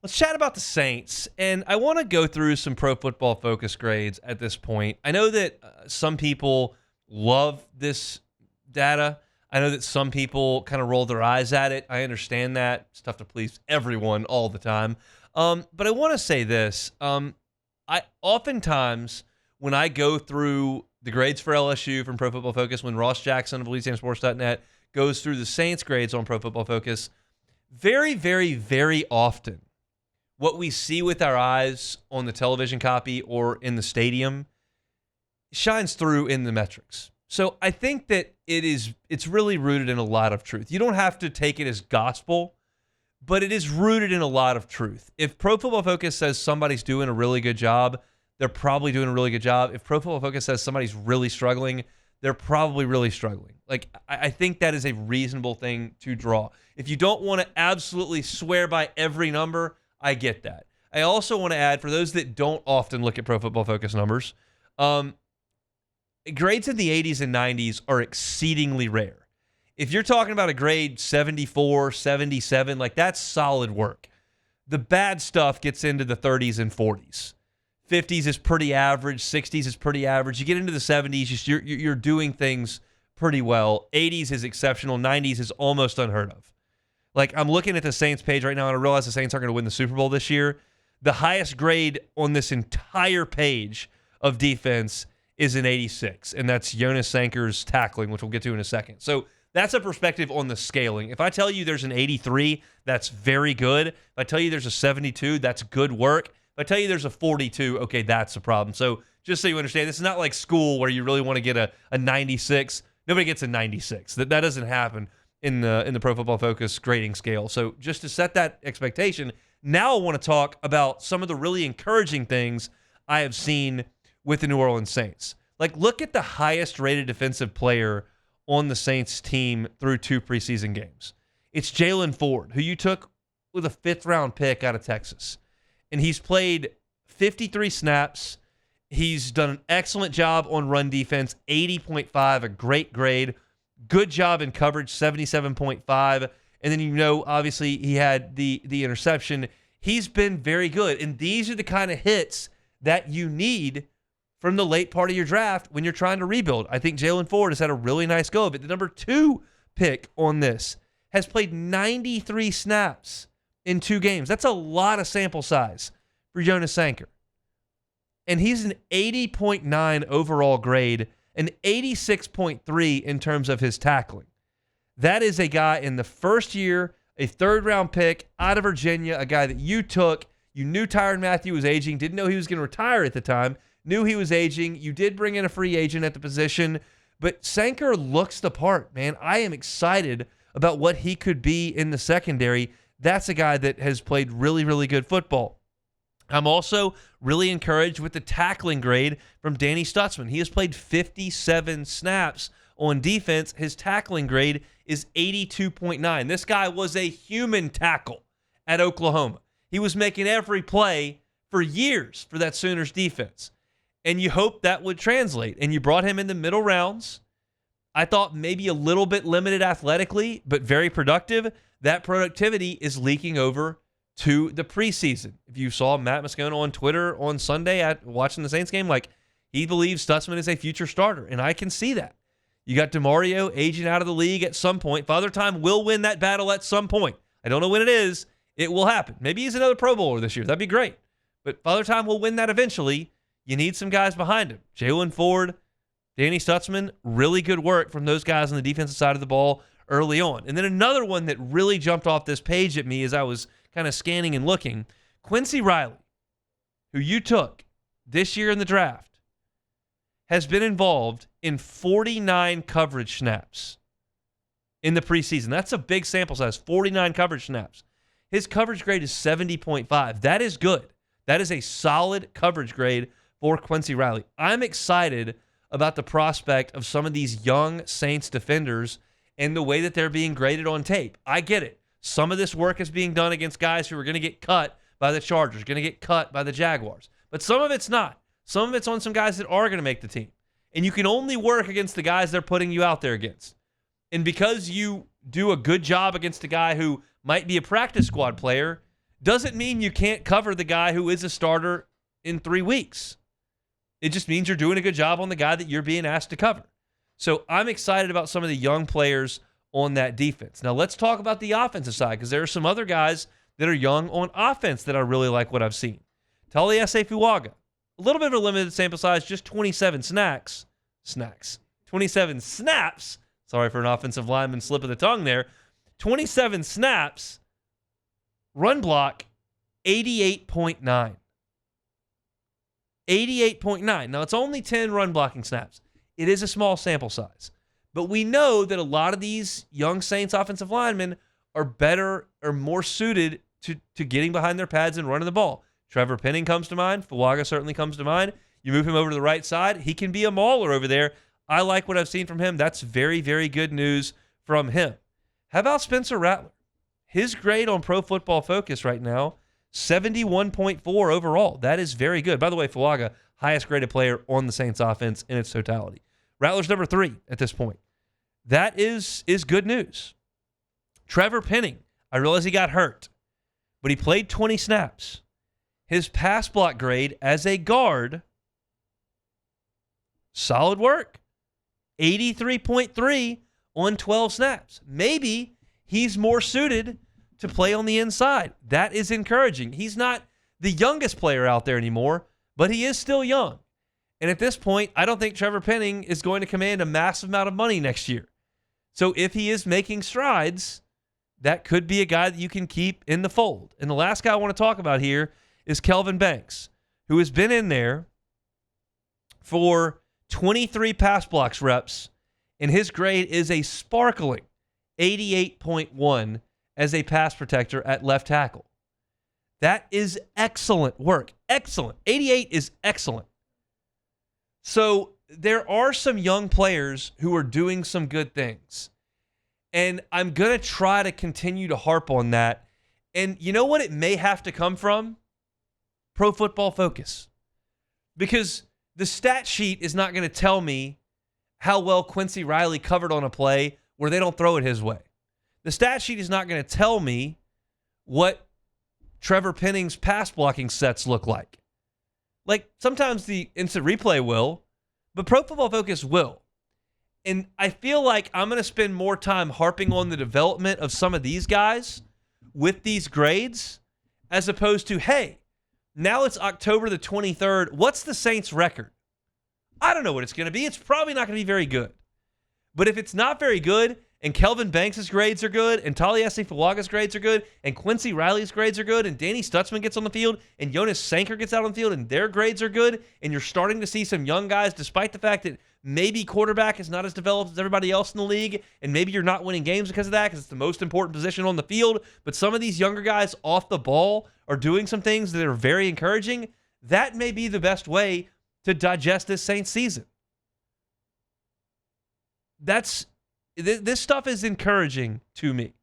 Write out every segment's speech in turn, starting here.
Let's chat about the Saints, and I want to go through some Pro Football Focus grades at this point. I know that some people love this data. I know that some people kind of roll their eyes at it. I understand that. It's tough to please everyone all the time. But I want to say this. I oftentimes, when I go through the grades for LSU from Pro Football Focus, when Ross Jackson of LouisianaSports.net goes through the Saints grades on Pro Football Focus, very, very, very often, what we see with our eyes on the television copy or in the stadium shines through in the metrics. So I think that it's really rooted in a lot of truth. You don't have to take it as gospel, but it is rooted in a lot of truth. If Pro Football Focus says somebody's doing a really good job, they're probably doing a really good job. If Pro Football Focus says somebody's really struggling, they're probably really struggling. Like, I think that is a reasonable thing to draw. If you don't want to absolutely swear by every number, I get that. I also want to add, for those that don't often look at Pro Football Focus numbers, grades in the 80s and 90s are exceedingly rare. If you're talking about a grade 74, 77, like that's solid work. The bad stuff gets into the 30s and 40s. 50s is pretty average. 60s is pretty average. You get into the 70s, you're doing things pretty well. 80s is exceptional. 90s is almost unheard of. Like, I'm looking at the Saints page right now, and I realize the Saints aren't going to win the Super Bowl this year. The highest grade on this entire page of defense is an 86, and that's Jonas Sankar's tackling, which we'll get to in a second. So that's a perspective on the scaling. If I tell you there's an 83, that's very good. If I tell you there's a 72, that's good work. If I tell you there's a 42, okay, that's a problem. So just so you understand, this is not like school where you really want to get a 96. Nobody gets a 96. That doesn't happen in the Pro Football Focus grading scale. So just to set that expectation, now I want to talk about some of the really encouraging things I have seen with the New Orleans Saints. Like, look at the highest rated defensive player on the Saints team through 2 preseason games. It's Jalen Ford, who you took with a 5th-round pick out of Texas. And he's played 53 snaps. He's done an excellent job on run defense, 80.5, a great grade. Good job in coverage, 77.5. And then, obviously he had the interception. He's been very good. And these are the kind of hits that you need from the late part of your draft when you're trying to rebuild. I think Jalen Ford has had a really nice go of it. The number 2 pick on this has played 93 snaps in 2 games. That's a lot of sample size for Jonas Sankar. And he's an 80.9 overall grade, an 86.3 in terms of his tackling. That is a guy in the first year, a 3rd-round pick out of Virginia, a guy that you took. You knew Tyrann Mathieu was aging, didn't know he was going to retire at the time, knew he was aging. You did bring in a free agent at the position, but Sankar looks the part, man. I am excited about what he could be in the secondary. That's a guy that has played really, really good football. I'm also really encouraged with the tackling grade from Danny Stutzman. He has played 57 snaps on defense. His tackling grade is 82.9. This guy was a human tackle at Oklahoma. He was making every play for years for that Sooners defense. And you hope that would translate. And you brought him in the middle rounds. I thought maybe a little bit limited athletically, but very productive. That productivity is leaking over to the preseason. If you saw Matt Moscona on Twitter on Sunday at watching the Saints game, like, he believes Stutzman is a future starter, and I can see that. You got DeMario aging out of the league at some point. Father Time will win that battle at some point. I don't know when it is. It will happen. Maybe he's another Pro Bowler this year. That'd be great. But Father Time will win that eventually. You need some guys behind him. Jalen Ford, Danny Stutzman, really good work from those guys on the defensive side of the ball early on. And then another one that really jumped off this page at me as I was kind of scanning and looking, Quincy Riley, who you took this year in the draft, has been involved in 49 coverage snaps in the preseason. That's a big sample size, 49 coverage snaps. His coverage grade is 70.5. That is good. That is a solid coverage grade for Quincy Riley. I'm excited about the prospect of some of these young Saints defenders and the way that they're being graded on tape. I get it. Some of this work is being done against guys who are going to get cut by the Chargers, going to get cut by the Jaguars. But some of it's not. Some of it's on some guys that are going to make the team. And you can only work against the guys they're putting you out there against. And because you do a good job against a guy who might be a practice squad player doesn't mean you can't cover the guy who is a starter in 3 weeks. It just means you're doing a good job on the guy that you're being asked to cover. So I'm excited about some of the young players on that defense. Now let's talk about the offensive side, because there are some other guys that are young on offense that I really like what I've seen. Taliese Fuaga, a little bit of a limited sample size, just 27 snaps. 27 snaps. Sorry for an offensive lineman slip of the tongue there. 27 snaps, run block, 88.9. 88.9. Now, it's only 10 run blocking snaps. It is a small sample size. But we know that a lot of these young Saints offensive linemen are better or more suited to getting behind their pads and running the ball. Trevor Penning comes to mind. Fuaga certainly comes to mind. You move him over to the right side, he can be a mauler over there. I like what I've seen from him. That's very, very good news from him. How about Spencer Rattler? His grade on Pro Football Focus right now, 71.4 overall. That is very good. By the way, Fuaga, highest graded player on the Saints offense in its totality. Rattler's number 3 at this point. That is good news. Trevor Penning, I realize he got hurt, but he played 20 snaps. His pass block grade as a guard, solid work. 83.3 on 12 snaps. Maybe he's more suited to play on the inside. That is encouraging. He's not the youngest player out there anymore, but he is still young. And at this point, I don't think Trevor Penning is going to command a massive amount of money next year. So if he is making strides, that could be a guy that you can keep in the fold. And the last guy I want to talk about here is Kelvin Banks, who has been in there for 23 pass blocks reps, and his grade is a sparkling 88.1 as a pass protector at left tackle. That is excellent work. Excellent. 88 is excellent. So there are some young players who are doing some good things. And I'm going to try to continue to harp on that. And you know what it may have to come from? Pro Football Focus. Because the stat sheet is not going to tell me how well Quincy Riley covered on a play where they don't throw it his way. The stat sheet is not going to tell me what Trevor Penning's pass blocking sets look like. Like, sometimes the instant replay will, but Pro Football Focus will. And I feel like I'm going to spend more time harping on the development of some of these guys with these grades as opposed to, hey, now it's October the 23rd. What's the Saints' record? I don't know what it's going to be. It's probably not going to be very good. But if it's not very good, and Kelvin Banks' grades are good, and Taliese Fuaga's grades are good, and Quincy Riley's grades are good, and Danny Stutzman gets on the field, and Jonas Sankar gets out on the field, and their grades are good, and you're starting to see some young guys, despite the fact that maybe quarterback is not as developed as everybody else in the league, and maybe you're not winning games because of that, because it's the most important position on the field, but some of these younger guys off the ball are doing some things that are very encouraging. That may be the best way to digest this Saints season. This stuff is encouraging to me.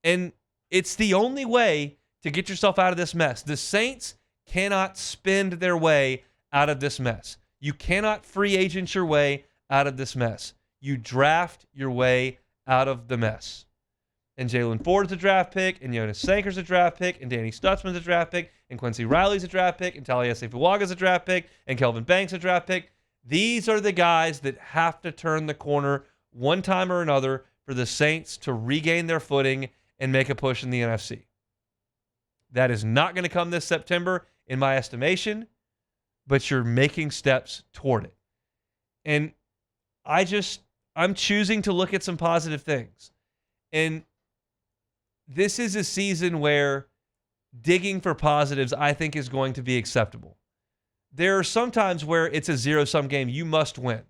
And it's the only way to get yourself out of this mess. The Saints cannot spend their way out of this mess. You cannot free agent your way out of this mess. You draft your way out of the mess. And Jalen Ford's a draft pick, and Jonas Sankar's a draft pick, and Danny Stutzman's a draft pick, and Quincy Riley's a draft pick, and Taliese Fuaga's a draft pick, and Kelvin Banks a draft pick. These are the guys that have to turn the corner one time or another for the Saints to regain their footing and make a push in the NFC. That is not going to come this September, in my estimation, but you're making steps toward it. And I'm choosing to look at some positive things. And this is a season where digging for positives, I think, is going to be acceptable. There are some times where it's a zero-sum game. You must win.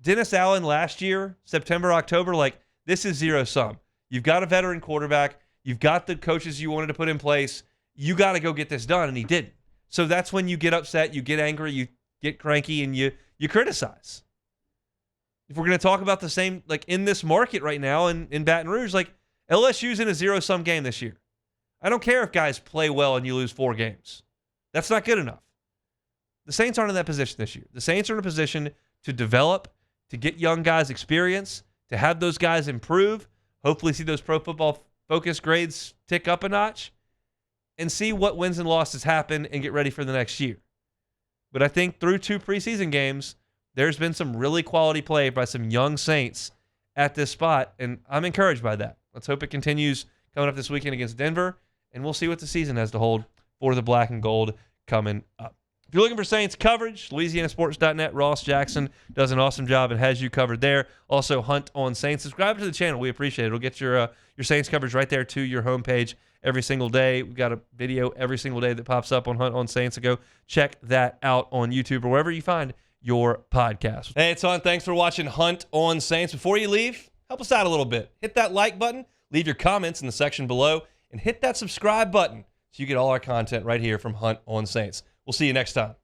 Dennis Allen last year, September, October, like, this is zero-sum. You've got a veteran quarterback. You've got the coaches you wanted to put in place. You got to go get this done, and he didn't. So that's when you get upset, you get angry, you get cranky, and you criticize. If we're going to talk about the same, like, in this market right now in Baton Rouge, like, LSU's in a zero-sum game this year. I don't care if guys play well and you lose 4 games. That's not good enough. The Saints aren't in that position this year. The Saints are in a position to develop, to get young guys experience, to have those guys improve, hopefully see those Pro Football Focus grades tick up a notch, and see what wins and losses happen and get ready for the next year. But I think through 2 preseason games, there's been some really quality play by some young Saints at this spot, and I'm encouraged by that. Let's hope it continues coming up this weekend against Denver, and we'll see what the season has to hold for the black and gold coming up. If you're looking for Saints coverage, LouisianaSports.net, Ross Jackson does an awesome job and has you covered there. Also, Hunt on Saints. Subscribe to the channel. We appreciate it. It'll get your Saints coverage right there to your homepage every single day. We've got a video every single day that pops up on Hunt on Saints. So go check that out on YouTube or wherever you find your podcast. Hey, it's Hunt. Thanks for watching Hunt on Saints. Before you leave, help us out a little bit. Hit that like button, leave your comments in the section below, and hit that subscribe button so you get all our content right here from Hunt on Saints. We'll see you next time.